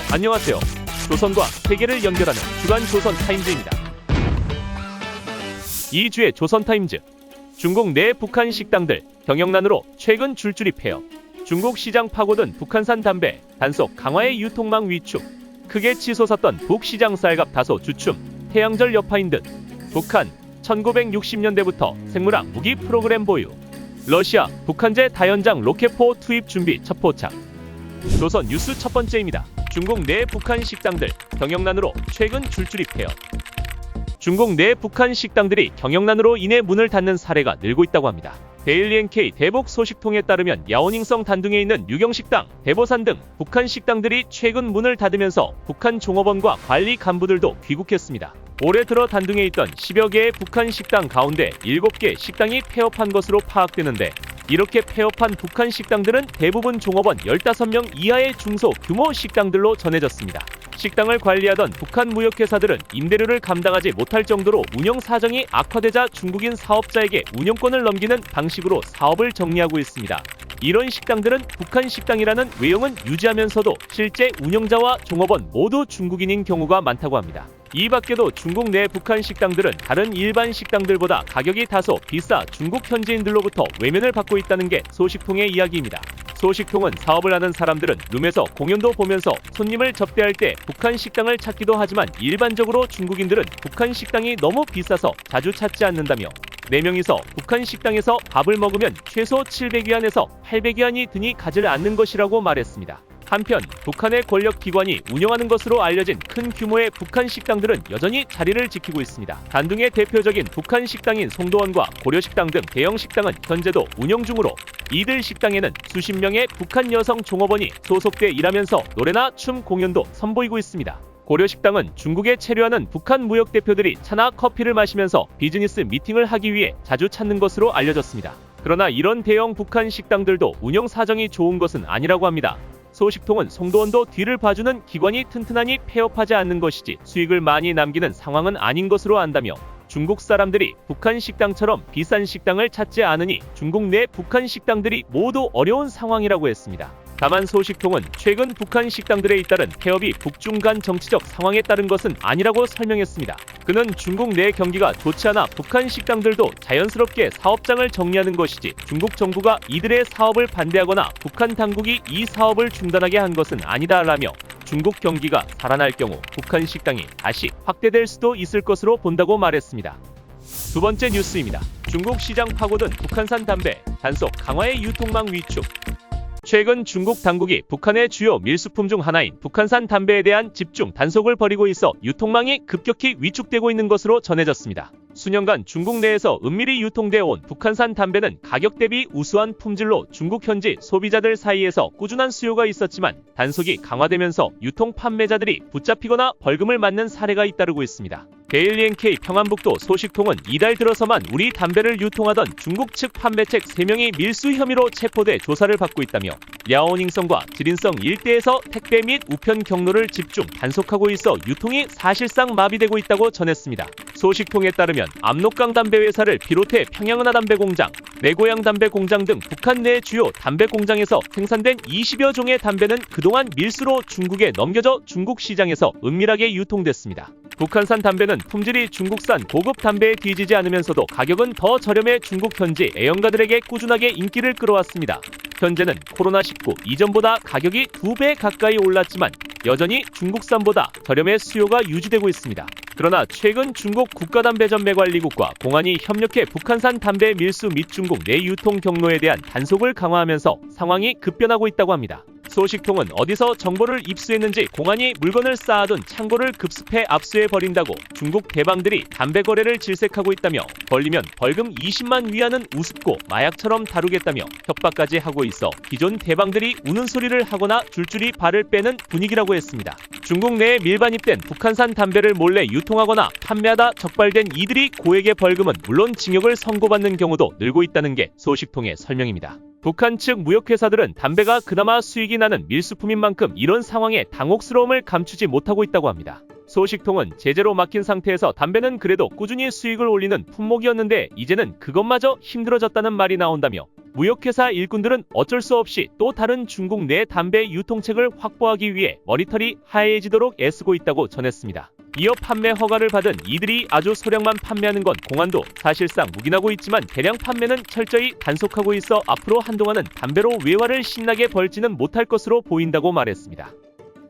안녕하세요. 조선과 세계를 연결하는 주간 조선타임즈입니다. 2주의 조선타임즈. 중국 내 북한 식당들 경영난으로 최근 줄줄이 폐업. 중국 시장 파고든 북한산 담배 단속 강화의 유통망 위축. 크게 치솟았던 북시장 쌀값 다소 주춤. 태양절 여파인 듯. 북한 1960년대부터 생물학 무기 프로그램 보유. 러시아 북한제 다연장 로켓포 투입 준비 첫 포착. 조선 뉴스 첫 번째입니다. 중국 내 북한 식당들 경영난으로 최근 줄줄이 폐업. 중국 내 북한 식당들이 경영난으로 인해 문을 닫는 사례가 늘고 있다고 합니다. 데일리 NK 대북 소식통에 따르면 야오닝성 단둥에 있는 유경식당, 대보산 등 북한 식당들이 최근 문을 닫으면서 북한 종업원과 관리 간부들도 귀국했습니다. 올해 들어 단둥에 있던 10여 개의 북한 식당 가운데 7개 식당이 폐업한 것으로 파악되는데, 이렇게 폐업한 북한 식당들은 대부분 종업원 15명 이하의 중소규모 식당들로 전해졌습니다. 식당을 관리하던 북한 무역회사들은 임대료를 감당하지 못할 정도로 운영 사정이 악화되자 중국인 사업자에게 운영권을 넘기는 방식으로 사업을 정리하고 있습니다. 이런 식당들은 북한 식당이라는 외형은 유지하면서도 실제 운영자와 종업원 모두 중국인인 경우가 많다고 합니다. 이 밖에도 중국 내 북한 식당들은 다른 일반 식당들보다 가격이 다소 비싸 중국 현지인들로부터 외면을 받고 있다는 게 소식통의 이야기입니다. 소식통은 사업을 하는 사람들은 룸에서 공연도 보면서 손님을 접대할 때 북한 식당을 찾기도 하지만 일반적으로 중국인들은 북한 식당이 너무 비싸서 자주 찾지 않는다며, 4명이서 북한 식당에서 밥을 먹으면 최소 700위안에서 800위안이 드니 가지를 않는 것이라고 말했습니다. 한편 북한의 권력기관이 운영하는 것으로 알려진 큰 규모의 북한 식당들은 여전히 자리를 지키고 있습니다. 단둥의 대표적인 북한 식당인 송도원과 고려식당 등 대형 식당은 현재도 운영 중으로, 이들 식당에는 수십 명의 북한 여성 종업원이 소속돼 일하면서 노래나 춤 공연도 선보이고 있습니다. 고려식당은 중국에 체류하는 북한 무역 대표들이 차나 커피를 마시면서 비즈니스 미팅을 하기 위해 자주 찾는 것으로 알려졌습니다. 그러나 이런 대형 북한 식당들도 운영 사정이 좋은 것은 아니라고 합니다. 소식통은 송도원도 뒤를 봐주는 기관이 튼튼하니 폐업하지 않는 것이지 수익을 많이 남기는 상황은 아닌 것으로 안다며, 중국 사람들이 북한 식당처럼 비싼 식당을 찾지 않으니 중국 내 북한 식당들이 모두 어려운 상황이라고 했습니다. 다만 소식통은 최근 북한 식당들에 잇따른 폐업이 북중 간 정치적 상황에 따른 것은 아니라고 설명했습니다. 그는 중국 내 경기가 좋지 않아 북한 식당들도 자연스럽게 사업장을 정리하는 것이지 중국 정부가 이들의 사업을 반대하거나 북한 당국이 이 사업을 중단하게 한 것은 아니다라며, 중국 경기가 살아날 경우 북한 식당이 다시 확대될 수도 있을 것으로 본다고 말했습니다. 두 번째 뉴스입니다. 중국 시장 파고든 북한산 담배 단속 강화의 유통망 위축. 최근 중국 당국이 북한의 주요 밀수품 중 하나인 북한산 담배에 대한 집중 단속을 벌이고 있어 유통망이 급격히 위축되고 있는 것으로 전해졌습니다. 수년간 중국 내에서 은밀히 유통되어 온 북한산 담배는 가격 대비 우수한 품질로 중국 현지 소비자들 사이에서 꾸준한 수요가 있었지만 단속이 강화되면서 유통 판매자들이 붙잡히거나 벌금을 맞는 사례가 잇따르고 있습니다. 데일리 NK 평안북도 소식통은 이달 들어서만 우리 담배를 유통하던 중국 측 판매책 3명이 밀수 혐의로 체포돼 조사를 받고 있다며, 랴오닝성과 지린성 일대에서 택배 및 우편 경로를 집중 단속하고 있어 유통이 사실상 마비되고 있다고 전했습니다. 소식통에 따르면 압록강 담배 회사를 비롯해 평양은하 담배 공장, 내고양 담배 공장 등 북한 내 주요 담배 공장에서 생산된 20여 종의 담배는 그동안 밀수로 중국에 넘겨져 중국 시장에서 은밀하게 유통됐습니다. 북한산 담배는 품질이 중국산 고급 담배에 뒤지지 않으면서도 가격은 더 저렴해 중국 현지 애용가들에게 꾸준하게 인기를 끌어왔습니다. 현재는 코로나19 이전보다 가격이 2배 가까이 올랐지만 여전히 중국산보다 저렴해 수요가 유지되고 있습니다. 그러나 최근 중국 국가담배전매관리국과 공안이 협력해 북한산 담배 밀수 및 중국 내 유통 경로에 대한 단속을 강화하면서 상황이 급변하고 있다고 합니다. 소식통은 어디서 정보를 입수했는지 공안이 물건을 쌓아둔 창고를 급습해 압수해버린다고 중국 대방들이 담배 거래를 질색하고 있다며, 걸리면 벌금 20만 위안은 우습고 마약처럼 다루겠다며 협박까지 하고 있어 기존 대방들이 우는 소리를 하거나 줄줄이 발을 빼는 분위기라고 했습니다. 중국 내에 밀반입된 북한산 담배를 몰래 유통하거나 판매하다 적발된 이들이 고액의 벌금은 물론 징역을 선고받는 경우도 늘고 있다는 게 소식통의 설명입니다. 북한 측 무역회사들은 담배가 그나마 수익이 나는 밀수품인 만큼 이런 상황에 당혹스러움을 감추지 못하고 있다고 합니다. 소식통은 제재로 막힌 상태에서 담배는 그래도 꾸준히 수익을 올리는 품목이었는데 이제는 그것마저 힘들어졌다는 말이 나온다며 무역회사 일꾼들은 어쩔 수 없이 또 다른 중국 내 담배 유통책을 확보하기 위해 머리털이 하얘지도록 애쓰고 있다고 전했습니다. 이어 판매 허가를 받은 이들이 아주 소량만 판매하는 건 공안도 사실상 묵인하고 있지만 대량 판매는 철저히 단속하고 있어 앞으로 한동안은 담배로 외화를 신나게 벌지는 못할 것으로 보인다고 말했습니다.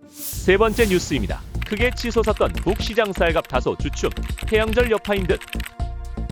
세 번째 뉴스입니다. 크게 치솟았던 북시장 쌀값 다소 주춤, 태양절 여파인 듯.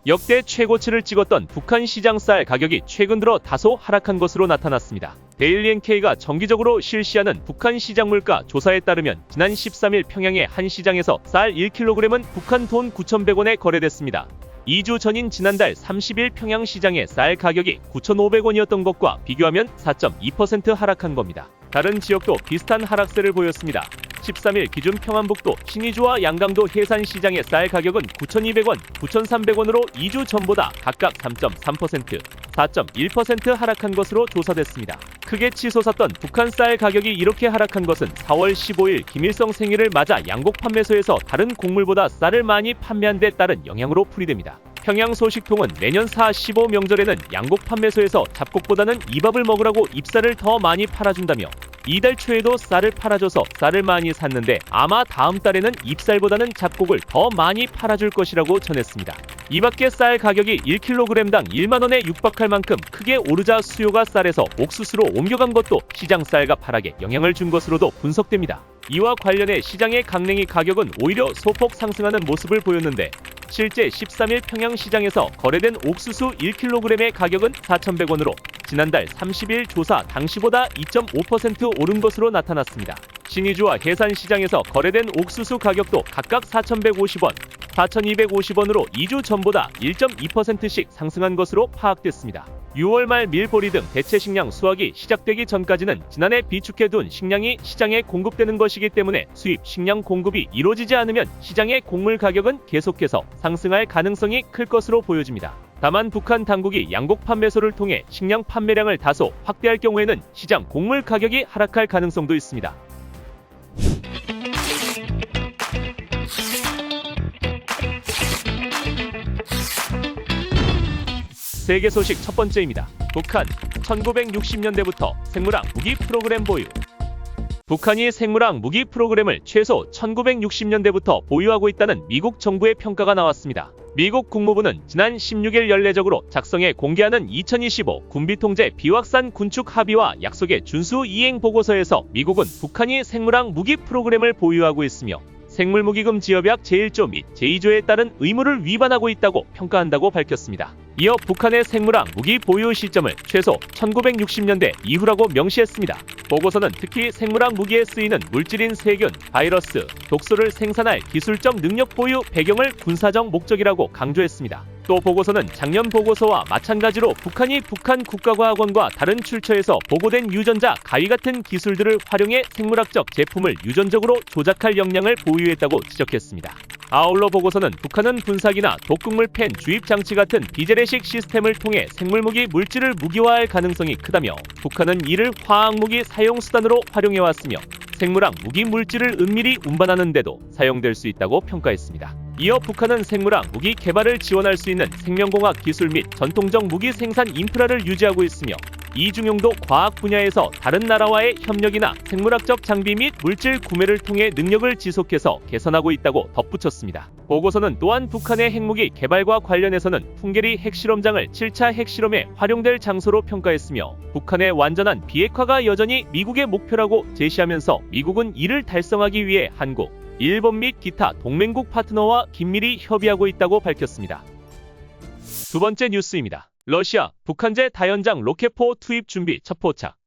역대 최고치를 찍었던 북한 시장 쌀 가격이 최근 들어 다소 하락한 것으로 나타났습니다. 데일리NK가 정기적으로 실시하는 북한 시장 물가 조사에 따르면 지난 13일 평양의 한 시장에서 쌀 1kg은 북한 돈 9,100원에 거래됐습니다. 2주 전인 지난달 30일 평양 시장의 쌀 가격이 9,500원이었던 것과 비교하면 4.2% 하락한 겁니다. 다른 지역도 비슷한 하락세를 보였습니다. 13일 기준 평안북도 신의주와 양강도 해산시장의 쌀 가격은 9,200원, 9,300원으로 2주 전보다 각각 3.3%, 4.1% 하락한 것으로 조사됐습니다. 크게 치솟았던 북한 쌀 가격이 이렇게 하락한 것은 4월 15일 김일성 생일을 맞아 양곡 판매소에서 다른 곡물보다 쌀을 많이 판매한 데 따른 영향으로 풀이됩니다. 평양 소식통은 내년 4.15 명절에는 양곡 판매소에서 잡곡보다는 이밥을 먹으라고 잎쌀을 더 많이 팔아준다며 이달 초에도 쌀을 팔아줘서 쌀을 많이 샀는데 아마 다음 달에는 잎쌀보다는 잡곡을 더 많이 팔아줄 것이라고 전했습니다. 이밖에 쌀 가격이 1kg당 1만원에 육박할 만큼 크게 오르자 수요가 쌀에서 옥수수로 옮겨간 것도 시장 쌀값 하락에 영향을 준 것으로도 분석됩니다. 이와 관련해 시장의 강냉이 가격은 오히려 소폭 상승하는 모습을 보였는데 실제 13일 평양시장에서 거래된 옥수수 1kg의 가격은 4,100원으로 지난달 30일 조사 당시보다 2.5% 오른 것으로 나타났습니다. 신의주와 해산시장에서 거래된 옥수수 가격도 각각 4,150원, 4,250원으로 2주 전보다 1.2%씩 상승한 것으로 파악됐습니다. 6월 말 밀보리 등 대체 식량 수확이 시작되기 전까지는 지난해 비축해둔 식량이 시장에 공급되는 것이기 때문에 수입 식량 공급이 이루어지지 않으면 시장의 곡물 가격은 계속해서 상승할 가능성이 클 것으로 보여집니다. 다만 북한 당국이 양곡 판매소를 통해 식량 판매량을 다소 확대할 경우에는 시장 곡물 가격이 하락할 가능성도 있습니다. 세계 소식 첫 번째입니다. 북한 1960년대부터 생물학 무기 프로그램 보유. 북한이 생물학 무기 프로그램을 최소 1960년대부터 보유하고 있다는 미국 정부의 평가가 나왔습니다. 미국 국무부는 지난 16일 연례적으로 작성해 공개하는 2025 군비통제 비확산 군축 합의와 약속의 준수 이행 보고서에서 미국은 북한이 생물학 무기 프로그램을 보유하고 있으며 생물무기금 지협약 제1조 및 제2조에 따른 의무를 위반하고 있다고 평가한다고 밝혔습니다. 이어 북한의 생물학 무기 보유 시점을 최소 1960년대 이후라고 명시했습니다. 보고서는 특히 생물학 무기에 쓰이는 물질인 세균, 바이러스, 독소를 생산할 기술적 능력 보유 배경을 군사적 목적이라고 강조했습니다. 또 보고서는 작년 보고서와 마찬가지로 북한이 북한 국가과학원과 다른 출처에서 보고된 유전자, 가위 같은 기술들을 활용해 생물학적 제품을 유전적으로 조작할 역량을 보유했다고 지적했습니다. 아울러 보고서는 북한은 분사기나 독극물 펜 주입 장치 같은 비재래식 시스템을 통해 생물무기 물질을 무기화할 가능성이 크다며 북한은 이를 화학무기 사용수단으로 활용해왔으며 생물학 무기 물질을 은밀히 운반하는 데도 사용될 수 있다고 평가했습니다. 이어 북한은 생물학 무기 개발을 지원할 수 있는 생명공학 기술 및 전통적 무기 생산 인프라를 유지하고 있으며 이중용도 과학 분야에서 다른 나라와의 협력이나 생물학적 장비 및 물질 구매를 통해 능력을 지속해서 개선하고 있다고 덧붙였습니다. 보고서는 또한 북한의 핵무기 개발과 관련해서는 풍계리 핵실험장을 7차 핵실험에 활용될 장소로 평가했으며 북한의 완전한 비핵화가 여전히 미국의 목표라고 제시하면서 미국은 이를 달성하기 위해 한국, 일본 및 기타 동맹국 파트너와 긴밀히 협의하고 있다고 밝혔습니다. 두 번째 뉴스입니다. 러시아, 북한제 다연장 로켓포 투입 준비 첫 포착.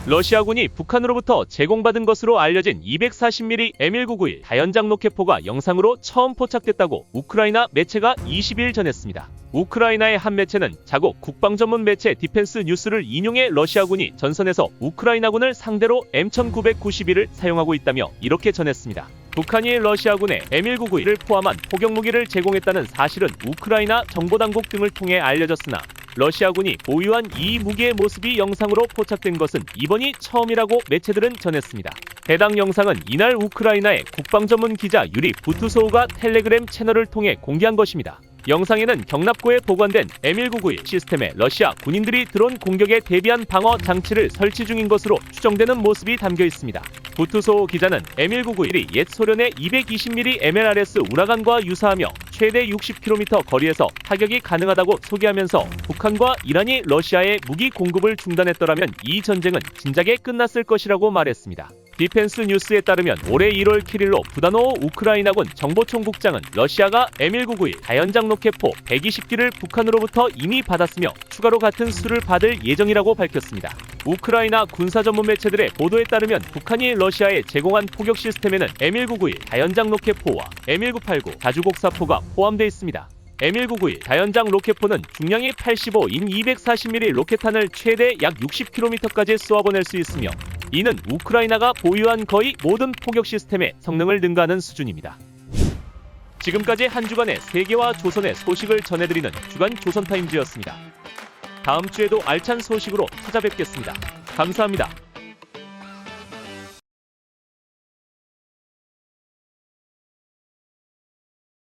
러시아군이 북한으로부터 제공받은 것으로 알려진 240mm M1991 다연장 로켓포가 영상으로 처음 포착됐다고 우크라이나 매체가 20일 전했습니다. 우크라이나의 한 매체는 자국 국방전문 매체 디펜스 뉴스를 인용해 러시아군이 전선에서 우크라이나군을 상대로 M1991을 사용하고 있다며 이렇게 전했습니다. 북한이 러시아군에 M1991을 포함한 포격무기를 제공했다는 사실은 우크라이나 정보당국 등을 통해 알려졌으나 러시아군이 보유한 이 무기의 모습이 영상으로 포착된 것은 이번이 처음이라고 매체들은 전했습니다. 해당 영상은 이날 우크라이나의 국방 전문 기자 유리 부투소우가 텔레그램 채널을 통해 공개한 것입니다. 영상에는 경납고에 보관된 M1991 시스템에 러시아 군인들이 드론 공격에 대비한 방어 장치를 설치 중인 것으로 추정되는 모습이 담겨 있습니다. 부투소우 기자는 M1991이 옛 소련의 220mm MLRS 우라간과 유사하며 최대 60km 거리에서 타격이 가능하다고 소개하면서 북한과 이란이 러시아에 무기 공급을 중단했더라면 이 전쟁은 진작에 끝났을 것이라고 말했습니다. 디펜스 뉴스에 따르면 올해 1월 7일로 부다노오 우크라이나군 정보총국장은 러시아가 M1991 다연장 로켓포 120기를 북한으로부터 이미 받았으며 추가로 같은 수를 받을 예정이라고 밝혔습니다. 우크라이나 군사 전문 매체들의 보도에 따르면 북한이 러시아에 제공한 포격 시스템에는 M1991 다연장 로켓포와 M1989 다주곡사포가 포함되어 있습니다. M1991 다연장 로켓포는 중량이 85인 240mm 로켓탄을 최대 약 60km까지 쏘아보낼 수 있으며 이는 우크라이나가 보유한 거의 모든 포격 시스템의 성능을 능가하는 수준입니다. 지금까지 한 주간의 세계와 조선의 소식을 전해드리는 주간 조선타임즈였습니다. 다음 주에도 알찬 소식으로 찾아뵙겠습니다. 감사합니다.